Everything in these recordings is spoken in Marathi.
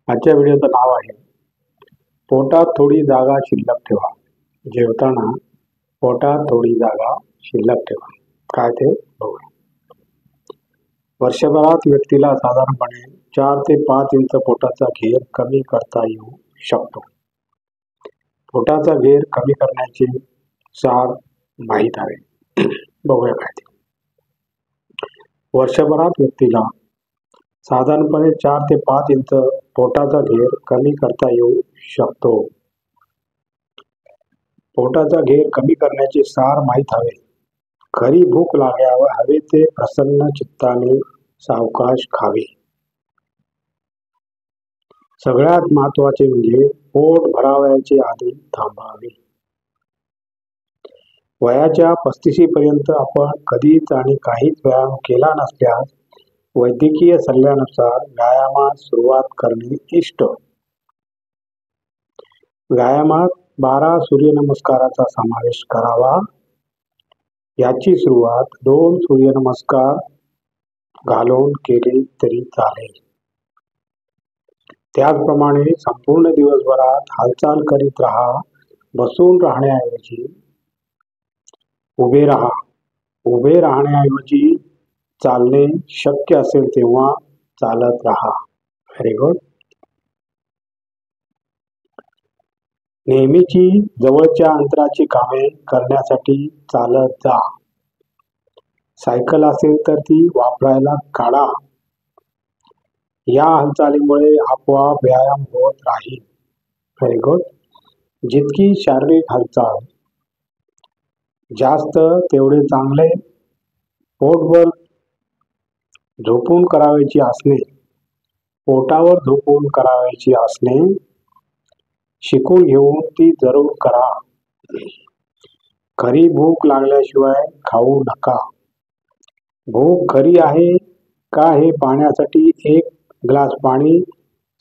आजच्या व्हिडिओचं नाव आहे पोटात थोडी जागा शिल्लक ठेवा. जेवताना पोटात थोडी जागा शिल्लक ठेवा. काय ते बघूया. वर्षभरात व्यक्तीला साधारणपणे 4 ते 5 इंच पोटाचा घेर कमी करता येऊ शकतो. पोटाचा घेर कमी करण्याचे सार माहीत आहे. बघूया काय ते. वर्षभरात व्यक्तीला साधारणपणे 4 ते 5 इंच पोटाचा घेर कमी करता येऊ शकतो. पोटाचा घेर कमी करण्याचे सार माहीत हवे. खरी भूक लागल्यावर हवे ते प्रसन्न चित्ताने सावकाश खावे. सगळ्यात महत्त्वाचे म्हणजे पोट भरावयाचे आधी थांबावे. वयाच्या 35 पर्यंत आपण कधीच आणि काहीच व्यायाम केला नसल्यास वैद्यकीय सल्ल्यानुसार व्यायामास सुरुवात करणे इष्ट. व्यायामात 12 सूर्यनमस्काराचा समावेश करावा. याची सुरुवात 2 सूर्यनमस्कार घालून केले तरी चालेल. त्याचप्रमाणे संपूर्ण दिवसभरात हालचाल करीत राहा. बसून राहण्याऐवजी उभे राहा. उभे राहण्याऐवजी चालणे शक्य असेल तेव्हा चालत राहा. Very good. नेहमीची जवळच्या अंतराची कामे करण्यासाठी चालत जा. सायकल असेल तर ती वापरायला काढा. या हालचालीमुळे आपोआप व्यायाम होत राहील. Very good. जितकी शारीरिक हालचाल जास्त तेवढे चांगले. पोटभर झोपून करावयाची असणे, पोटावर झोपून करावयाची असणे शिकून घेऊन ती जरूर करा. खरी भूक लागल्याशिवाय खाऊ नका. भूक खरी आहे का हे पाहण्यासाठी 1 ग्लास पाणी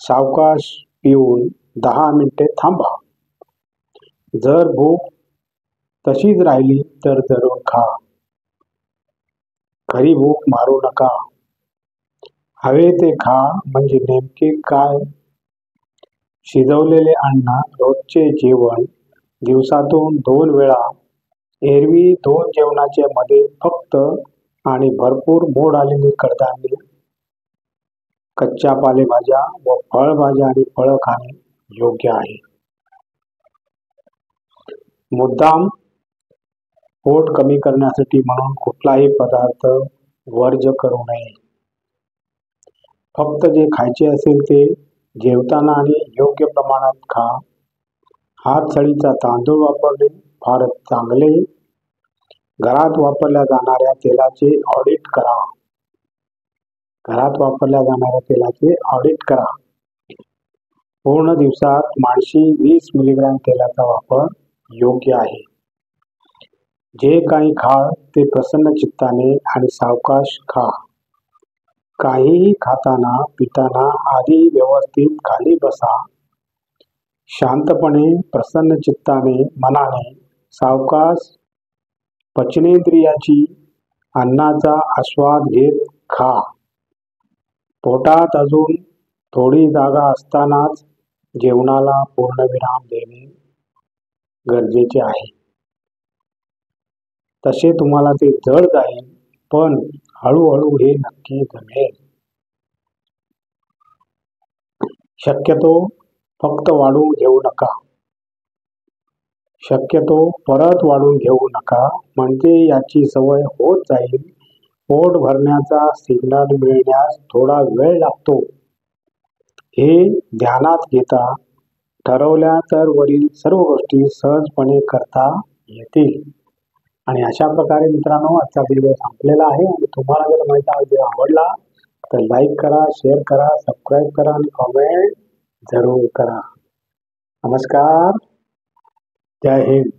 सावकाश पिऊन 10 मिनिटे थांबा. जर भूक तशीच राहिली तर जरूर खा. खरी भूक मारू नका. हवे ते खा. म्हणजे नेमके काय? शिजवलेले अन्न, रोजचे जेवण, दिवसातून 2 वेळा, एरवी 2 जेवणाच्या मध्ये फक्त आणि भरपूर मोड आलेली कडधान्ये, कच्च्या पालेभाज्या व फळभाज्या आणि फळं खाणे योग्य आहे. मुद्दाम पोट कमी करण्यासाठी म्हणून कुठलाही पदार्थ वर्ज करू नये. फक्त जे खायचे असेल ते जेवताना आणि योग्य प्रमाणात खा. हातसळीचा तांदूळ वापरणे फारच चांगले. घरात वापरल्या जाणाऱ्या तेलाचे ऑडिट करा. घरात वापरल्या जाणाऱ्या तेलाचे ऑडिट करा. पूर्ण दिवसात माणशी 20 मिलीग्रॅम तेलाचा वापर योग्य आहे. जे काही खाल ते प्रसन्न चित्ताने आणि सावकाश खा. काहीही खाताना पिताना आधी व्यवस्थित खाली बसा. शांतपणे प्रसन्न चित्ताने मनाने सावकाश पचनेंद्रियाची अन्नाचा आस्वाद घेत खा. पोटात अजून थोडी जागा असतानाच जेवणाला पूर्णविराम देणे गरजेचे आहे. तसे तुम्हाला ते जड जाईल, पण हळूहळू हे नक्की जमेल. शक्यतो फक्त वाढून घेऊ नका. शक्यतो परत वाढून घेऊ नका. म्हणजे याची सवय होत जाईल. पोट भरण्याचा सिग्नल मिळण्यास थोडा वेळ लागतो. हे ध्यानात घेता ठरवल्या तर वरील सर्व गोष्टी सहजपणे करता येतील. आणि अशा प्रकारे मित्रांनो आजचा व्हिडिओ संपलेला आहे. आणि तुम्हाला जर माझा व्हिडिओ आवडला तर लाईक करा, शेअर करा, सबस्क्राईब करा आणि कॉमेंट जरूर करा. नमस्कार. जय हिंद.